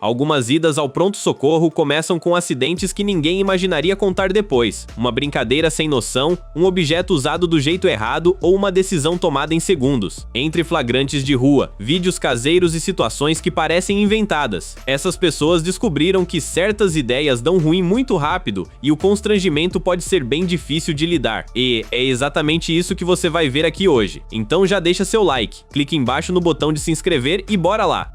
Algumas idas ao pronto-socorro começam com acidentes que ninguém imaginaria contar depois, uma brincadeira sem noção, um objeto usado do jeito errado ou uma decisão tomada em segundos. Entre flagrantes de rua, vídeos caseiros e situações que parecem inventadas, essas pessoas descobriram que certas ideias dão ruim muito rápido e o constrangimento pode ser bem difícil de lidar. E é exatamente isso que você vai ver aqui hoje. Então já deixa seu like, clique embaixo no botão de se inscrever e bora lá!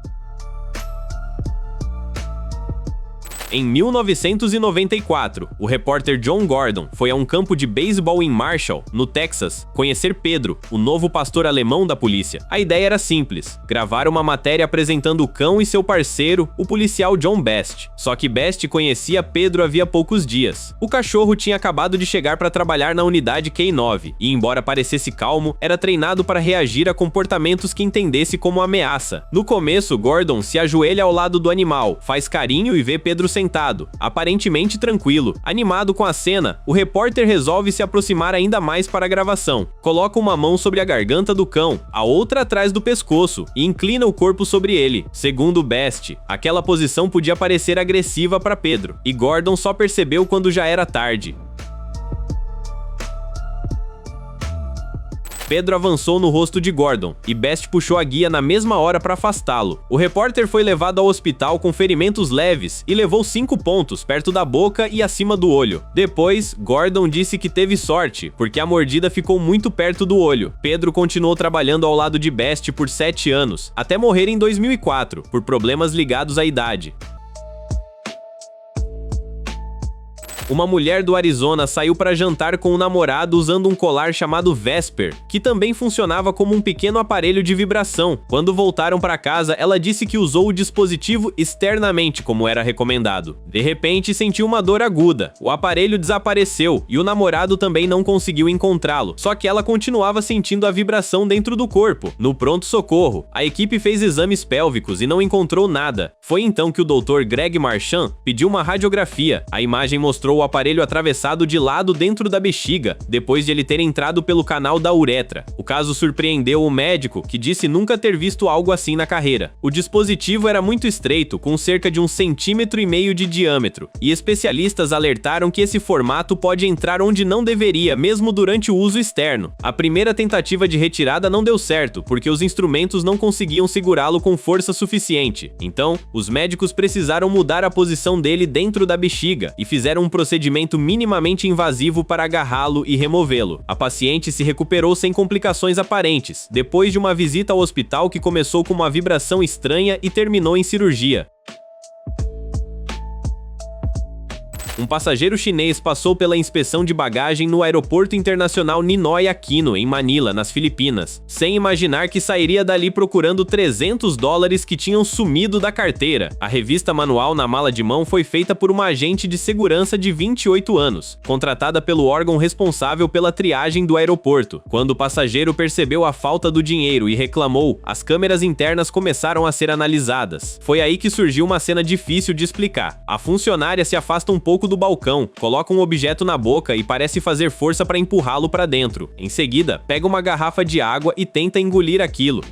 Em 1994, o repórter John Gordon foi a um campo de beisebol em Marshall, no Texas, conhecer Pedro, o novo pastor alemão da polícia. A ideia era simples: gravar uma matéria apresentando o cão e seu parceiro, o policial John Best. Só que Best conhecia Pedro havia poucos dias. O cachorro tinha acabado de chegar para trabalhar na unidade K9 e, embora parecesse calmo, era treinado para reagir a comportamentos que entendesse como ameaça. No começo, Gordon se ajoelha ao lado do animal, faz carinho e vê Pedro sentado, aparentemente tranquilo. Animado com a cena, o repórter resolve se aproximar ainda mais para a gravação. Coloca uma mão sobre a garganta do cão, a outra atrás do pescoço e inclina o corpo sobre ele. Segundo Best, aquela posição podia parecer agressiva para Pedro, e Gordon só percebeu quando já era tarde. Pedro avançou no rosto de Gordon, e Best puxou a guia na mesma hora para afastá-lo. O repórter foi levado ao hospital com ferimentos leves e levou 5 pontos perto da boca e acima do olho. Depois, Gordon disse que teve sorte, porque a mordida ficou muito perto do olho. Pedro continuou trabalhando ao lado de Best por 7 anos, até morrer em 2004, por problemas ligados à idade. Uma mulher do Arizona saiu para jantar com o namorado usando um colar chamado Vesper, que também funcionava como um pequeno aparelho de vibração. Quando voltaram para casa, ela disse que usou o dispositivo externamente, como era recomendado. De repente, sentiu uma dor aguda. O aparelho desapareceu e o namorado também não conseguiu encontrá-lo. Só que ela continuava sentindo a vibração dentro do corpo. No pronto-socorro, a equipe fez exames pélvicos e não encontrou nada. Foi então que o Dr. Greg Marchand pediu uma radiografia. A imagem mostrou o aparelho atravessado de lado dentro da bexiga, depois de ele ter entrado pelo canal da uretra. O caso surpreendeu o médico, que disse nunca ter visto algo assim na carreira. O dispositivo era muito estreito, com cerca de 1,5 centímetro de diâmetro, e especialistas alertaram que esse formato pode entrar onde não deveria, mesmo durante o uso externo. A primeira tentativa de retirada não deu certo, porque os instrumentos não conseguiam segurá-lo com força suficiente. Então, os médicos precisaram mudar a posição dele dentro da bexiga e fizeram um procedimento minimamente invasivo para agarrá-lo e removê-lo. A paciente se recuperou sem complicações aparentes, depois de uma visita ao hospital que começou com uma vibração estranha e terminou em cirurgia. Um passageiro chinês passou pela inspeção de bagagem no aeroporto internacional Ninoy Aquino, em Manila, nas Filipinas, sem imaginar que sairia dali procurando $300 que tinham sumido da carteira. A revista manual na mala de mão foi feita por uma agente de segurança de 28 anos, contratada pelo órgão responsável pela triagem do aeroporto. Quando o passageiro percebeu a falta do dinheiro e reclamou, as câmeras internas começaram a ser analisadas. Foi aí que surgiu uma cena difícil de explicar. A funcionária se afasta um pouco do balcão, coloca um objeto na boca e parece fazer força para empurrá-lo para dentro. Em seguida, pega uma garrafa de água e tenta engolir aquilo.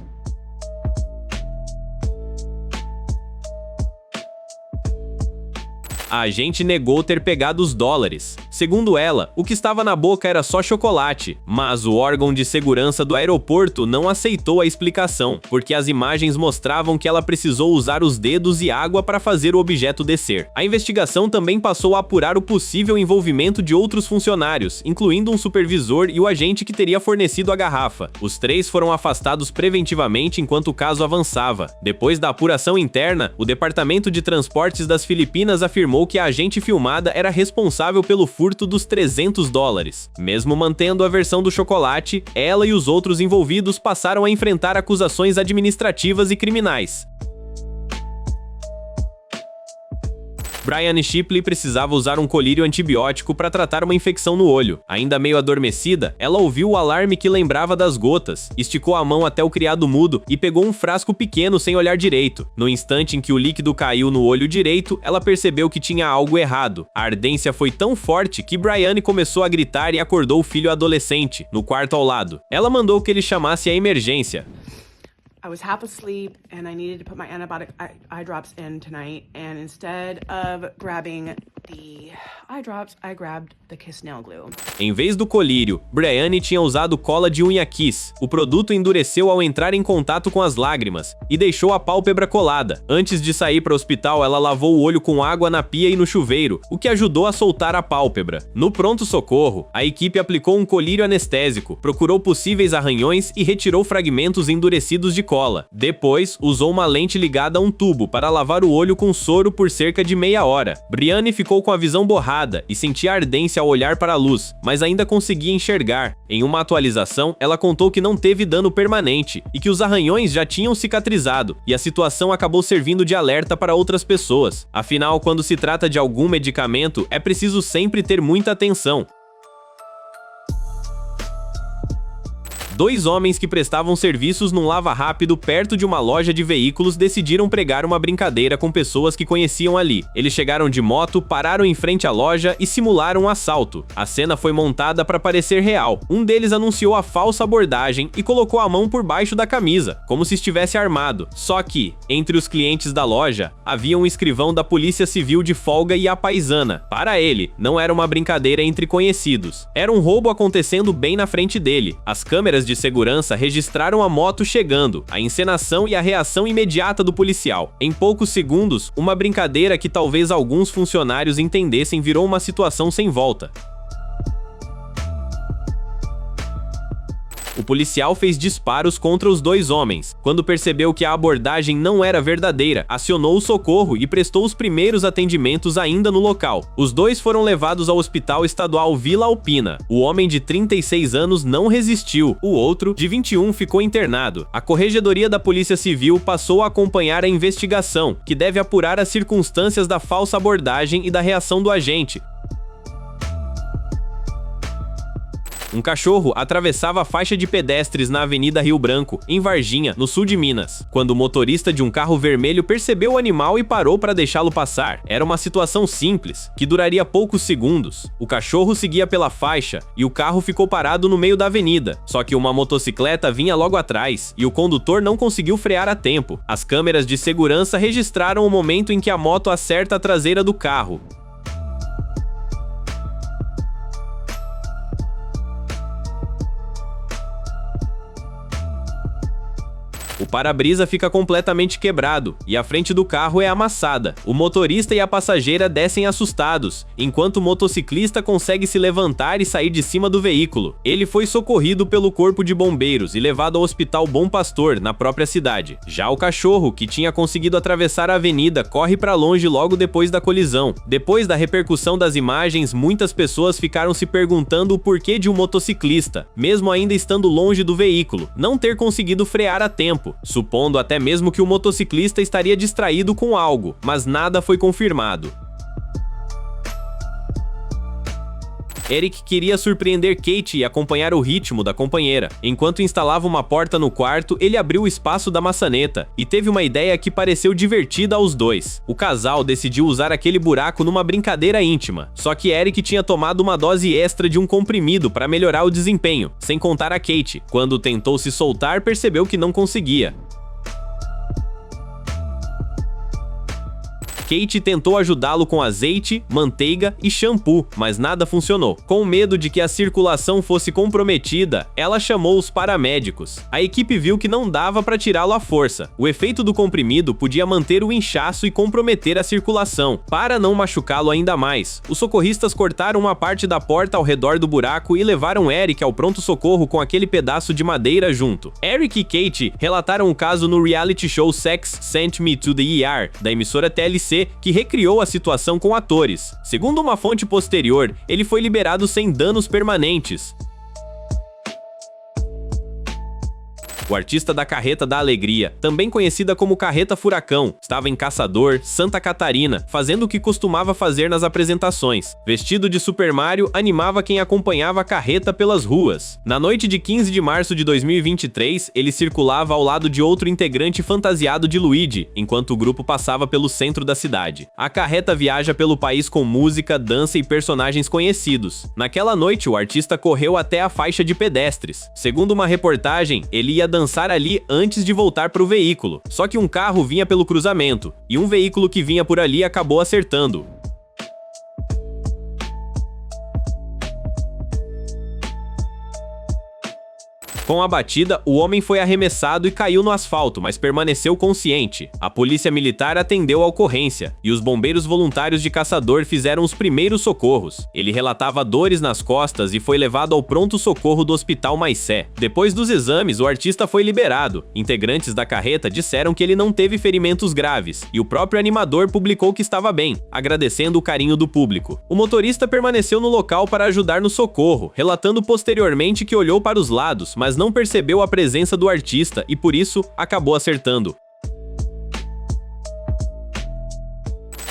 A agente negou ter pegado os dólares. Segundo ela, o que estava na boca era só chocolate, mas o órgão de segurança do aeroporto não aceitou a explicação, porque as imagens mostravam que ela precisou usar os dedos e água para fazer o objeto descer. A investigação também passou a apurar o possível envolvimento de outros funcionários, incluindo um supervisor e o agente que teria fornecido a garrafa. Os 3 foram afastados preventivamente enquanto o caso avançava. Depois da apuração interna, o Departamento de Transportes das Filipinas afirmou que a agente filmada era responsável pelo furto dos $300. Mesmo mantendo a versão do chocolate, ela e os outros envolvidos passaram a enfrentar acusações administrativas e criminais. Brian Shipley precisava usar um colírio antibiótico para tratar uma infecção no olho. Ainda meio adormecida, ela ouviu o alarme que lembrava das gotas, esticou a mão até o criado mudo e pegou um frasco pequeno sem olhar direito. No instante em que o líquido caiu no olho direito, ela percebeu que tinha algo errado. A ardência foi tão forte que Brian começou a gritar e acordou o filho adolescente, no quarto ao lado. Ela mandou que ele chamasse a emergência. I was half asleep and I needed to put my antibiotic eye drops in tonight. And instead of grabbing the eye drops, I grabbed the Kiss Nail Glue. Em vez do colírio, Brianne tinha usado cola de unha Kiss. O produto endureceu ao entrar em contato com as lágrimas e deixou a pálpebra colada. Antes de sair para o hospital, ela lavou o olho com água na pia e no chuveiro, o que ajudou a soltar a pálpebra. No pronto-socorro, a equipe aplicou um colírio anestésico, procurou possíveis arranhões e retirou fragmentos endurecidos de cola. Depois, usou uma lente ligada a um tubo para lavar o olho com soro por cerca de meia hora. Brianne ficou com a visão borrada e sentia ardência ao olhar para a luz, mas ainda conseguia enxergar. Em uma atualização, ela contou que não teve dano permanente e que os arranhões já tinham cicatrizado, e a situação acabou servindo de alerta para outras pessoas. Afinal, quando se trata de algum medicamento, é preciso sempre ter muita atenção. Dois homens que prestavam serviços num lava-rápido perto de uma loja de veículos decidiram pregar uma brincadeira com pessoas que conheciam ali. Eles chegaram de moto, pararam em frente à loja e simularam um assalto. A cena foi montada para parecer real. Um deles anunciou a falsa abordagem e colocou a mão por baixo da camisa, como se estivesse armado. Só que, entre os clientes da loja, havia um escrivão da Polícia Civil de folga e a paisana. Para ele, não era uma brincadeira entre conhecidos. Era um roubo acontecendo bem na frente dele. As câmeras de segurança registraram a moto chegando, a encenação e a reação imediata do policial. Em poucos segundos, uma brincadeira que talvez alguns funcionários entendessem virou uma situação sem volta. O policial fez disparos contra os dois homens. Quando percebeu que a abordagem não era verdadeira, acionou o socorro e prestou os primeiros atendimentos ainda no local. Os dois foram levados ao Hospital Estadual Vila Alpina. O homem de 36 anos não resistiu, o outro, de 21, ficou internado. A Corregedoria da Polícia Civil passou a acompanhar a investigação, que deve apurar as circunstâncias da falsa abordagem e da reação do agente. Um cachorro atravessava a faixa de pedestres na Avenida Rio Branco, em Varginha, no sul de Minas, quando o motorista de um carro vermelho percebeu o animal e parou para deixá-lo passar. Era uma situação simples, que duraria poucos segundos. O cachorro seguia pela faixa e o carro ficou parado no meio da avenida. Só que uma motocicleta vinha logo atrás e o condutor não conseguiu frear a tempo. As câmeras de segurança registraram o momento em que a moto acerta a traseira do carro. O para-brisa fica completamente quebrado e a frente do carro é amassada. O motorista e a passageira descem assustados, enquanto o motociclista consegue se levantar e sair de cima do veículo. Ele foi socorrido pelo corpo de bombeiros e levado ao Hospital Bom Pastor, na própria cidade. Já o cachorro, que tinha conseguido atravessar a avenida, corre para longe logo depois da colisão. Depois da repercussão das imagens, muitas pessoas ficaram se perguntando o porquê de um motociclista, mesmo ainda estando longe do veículo, não ter conseguido frear a tempo, supondo até mesmo que o motociclista estaria distraído com algo, mas nada foi confirmado. Eric queria surpreender Kate e acompanhar o ritmo da companheira. Enquanto instalava uma porta no quarto, ele abriu o espaço da maçaneta e teve uma ideia que pareceu divertida aos dois. O casal decidiu usar aquele buraco numa brincadeira íntima, só que Eric tinha tomado uma dose extra de um comprimido para melhorar o desempenho, sem contar a Kate. Quando tentou se soltar, percebeu que não conseguia. Kate tentou ajudá-lo com azeite, manteiga e shampoo, mas nada funcionou. Com medo de que a circulação fosse comprometida, ela chamou os paramédicos. A equipe viu que não dava para tirá-lo à força. O efeito do comprimido podia manter o inchaço e comprometer a circulação. Para não machucá-lo ainda mais, os socorristas cortaram uma parte da porta ao redor do buraco e levaram Eric ao pronto-socorro com aquele pedaço de madeira junto. Eric e Kate relataram o caso no reality show Sex Sent Me to the ER, da emissora TLC, que recriou a situação com atores. Segundo uma fonte posterior, ele foi liberado sem danos permanentes. O artista da Carreta da Alegria, também conhecida como Carreta Furacão, estava em Caçador, Santa Catarina, fazendo o que costumava fazer nas apresentações. Vestido de Super Mario, animava quem acompanhava a carreta pelas ruas. Na noite de 15 de março de 2023, ele circulava ao lado de outro integrante fantasiado de Luigi, enquanto o grupo passava pelo centro da cidade. A carreta viaja pelo país com música, dança e personagens conhecidos. Naquela noite, o artista correu até a faixa de pedestres. Segundo uma reportagem, ele ia dançar ali antes de voltar para o veículo. Só que um carro vinha pelo cruzamento, e um veículo que vinha por ali acabou acertando. Com a batida, o homem foi arremessado e caiu no asfalto, mas permaneceu consciente. A polícia militar atendeu a ocorrência, e os bombeiros voluntários de caçador fizeram os primeiros socorros. Ele relatava dores nas costas e foi levado ao pronto-socorro do Hospital Maissé. Depois dos exames, o artista foi liberado. Integrantes da carreta disseram que ele não teve ferimentos graves, e o próprio animador publicou que estava bem, agradecendo o carinho do público. O motorista permaneceu no local para ajudar no socorro, relatando posteriormente que olhou para os lados, mas não percebeu a presença do artista e por isso acabou acertando.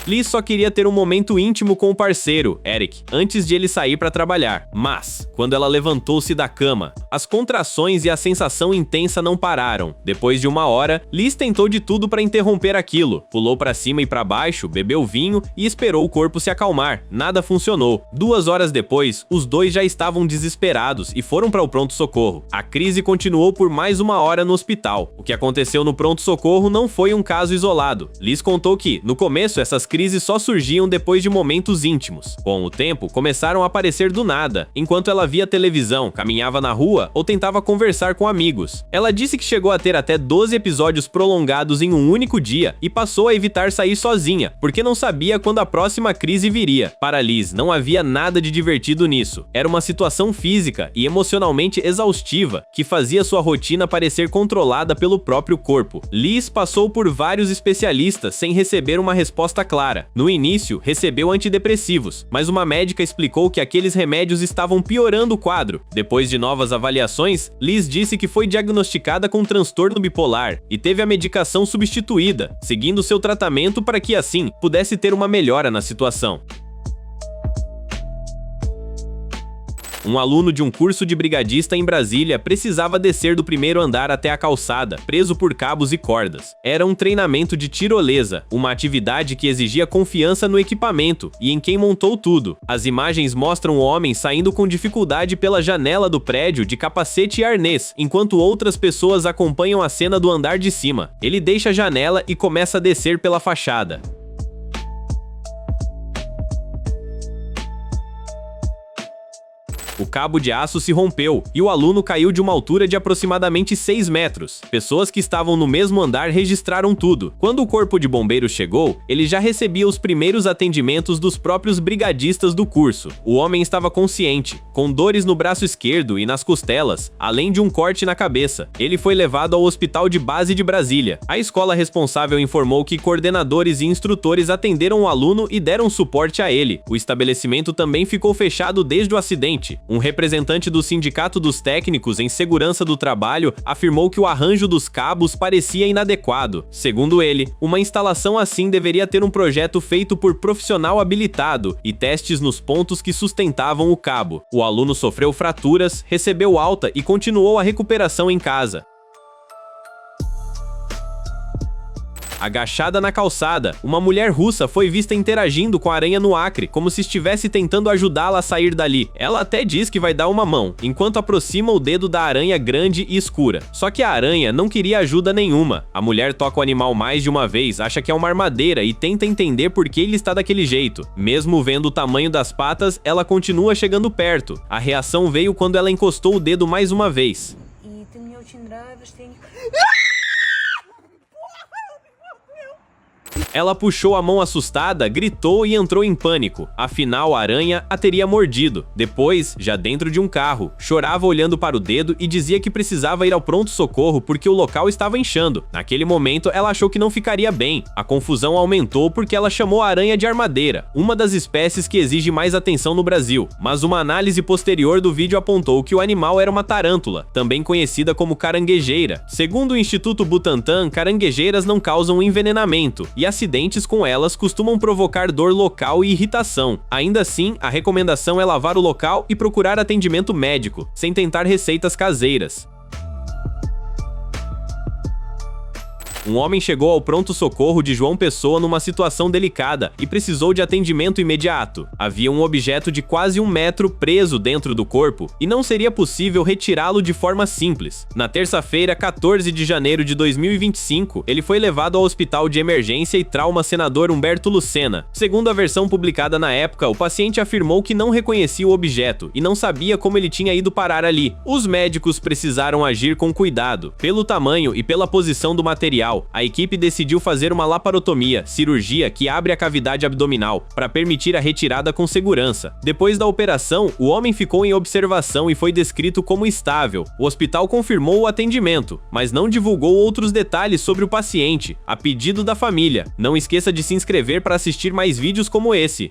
Liz só queria ter um momento íntimo com o parceiro, Eric, antes de ele sair para trabalhar. Mas, quando ela levantou-se da cama, as contrações e a sensação intensa não pararam. Depois de 1 hora, Liz tentou de tudo para interromper aquilo. Pulou para cima e para baixo, bebeu vinho e esperou o corpo se acalmar. Nada funcionou. 2 horas depois, os dois já estavam desesperados e foram para o pronto-socorro. A crise continuou por mais 1 hora no hospital. O que aconteceu no pronto-socorro não foi um caso isolado. Liz contou que, no começo, essas crises só surgiam depois de momentos íntimos. Com o tempo, começaram a aparecer do nada, enquanto ela via televisão, caminhava na rua ou tentava conversar com amigos. Ela disse que chegou a ter até 12 episódios prolongados em um único dia e passou a evitar sair sozinha, porque não sabia quando a próxima crise viria. Para Liz, não havia nada de divertido nisso. Era uma situação física e emocionalmente exaustiva, que fazia sua rotina parecer controlada pelo próprio corpo. Liz passou por vários especialistas sem receber uma resposta clara. No início, recebeu antidepressivos, mas uma médica explicou que aqueles remédios estavam piorando o quadro. Depois de novas avaliações, Liz disse que foi diagnosticada com transtorno bipolar e teve a medicação substituída, seguindo seu tratamento para que assim pudesse ter uma melhora na situação. Um aluno de um curso de brigadista em Brasília precisava descer do primeiro andar até a calçada, preso por cabos e cordas. Era um treinamento de tirolesa, uma atividade que exigia confiança no equipamento e em quem montou tudo. As imagens mostram o homem saindo com dificuldade pela janela do prédio de capacete e arnês, enquanto outras pessoas acompanham a cena do andar de cima. Ele deixa a janela e começa a descer pela fachada. O cabo de aço se rompeu e o aluno caiu de uma altura de aproximadamente 6 metros. Pessoas que estavam no mesmo andar registraram tudo. Quando o corpo de bombeiros chegou, ele já recebia os primeiros atendimentos dos próprios brigadistas do curso. O homem estava consciente, com dores no braço esquerdo e nas costelas, além de um corte na cabeça. Ele foi levado ao Hospital de Base de Brasília. A escola responsável informou que coordenadores e instrutores atenderam o aluno e deram suporte a ele. O estabelecimento também ficou fechado desde o acidente. Um representante do Sindicato dos Técnicos em Segurança do Trabalho afirmou que o arranjo dos cabos parecia inadequado. Segundo ele, uma instalação assim deveria ter um projeto feito por profissional habilitado e testes nos pontos que sustentavam o cabo. O aluno sofreu fraturas, recebeu alta e continuou a recuperação em casa. Agachada na calçada, uma mulher russa foi vista interagindo com a aranha no Acre, como se estivesse tentando ajudá-la a sair dali. Ela até diz que vai dar uma mão, enquanto aproxima o dedo da aranha grande e escura. Só que a aranha não queria ajuda nenhuma. A mulher toca o animal mais de uma vez, acha que é uma armadeira e tenta entender por que ele está daquele jeito. Mesmo vendo o tamanho das patas, ela continua chegando perto. A reação veio quando ela encostou o dedo mais uma vez. Ela puxou a mão assustada, gritou e entrou em pânico. Afinal, a aranha a teria mordido. Depois, já dentro de um carro, chorava olhando para o dedo e dizia que precisava ir ao pronto-socorro porque o local estava inchando. Naquele momento, ela achou que não ficaria bem. A confusão aumentou porque ela chamou a aranha de armadeira, uma das espécies que exige mais atenção no Brasil. Mas uma análise posterior do vídeo apontou que o animal era uma tarântula, também conhecida como caranguejeira. Segundo o Instituto Butantan, caranguejeiras não causam envenenamento e acidentes com elas costumam provocar dor local e irritação. Ainda assim, a recomendação é lavar o local e procurar atendimento médico, sem tentar receitas caseiras. Um homem chegou ao pronto-socorro de João Pessoa numa situação delicada e precisou de atendimento imediato. Havia um objeto de quase 1 metro preso dentro do corpo e não seria possível retirá-lo de forma simples. Na terça-feira, 14 de janeiro de 2025, ele foi levado ao Hospital de Emergência e Trauma Senador Humberto Lucena. Segundo a versão publicada na época, o paciente afirmou que não reconhecia o objeto e não sabia como ele tinha ido parar ali. Os médicos precisaram agir com cuidado. Pelo tamanho e pela posição do material, a equipe decidiu fazer uma laparotomia, cirurgia que abre a cavidade abdominal, para permitir a retirada com segurança. Depois da operação, o homem ficou em observação e foi descrito como estável. O hospital confirmou o atendimento, mas não divulgou outros detalhes sobre o paciente, a pedido da família. Não esqueça de se inscrever para assistir mais vídeos como esse.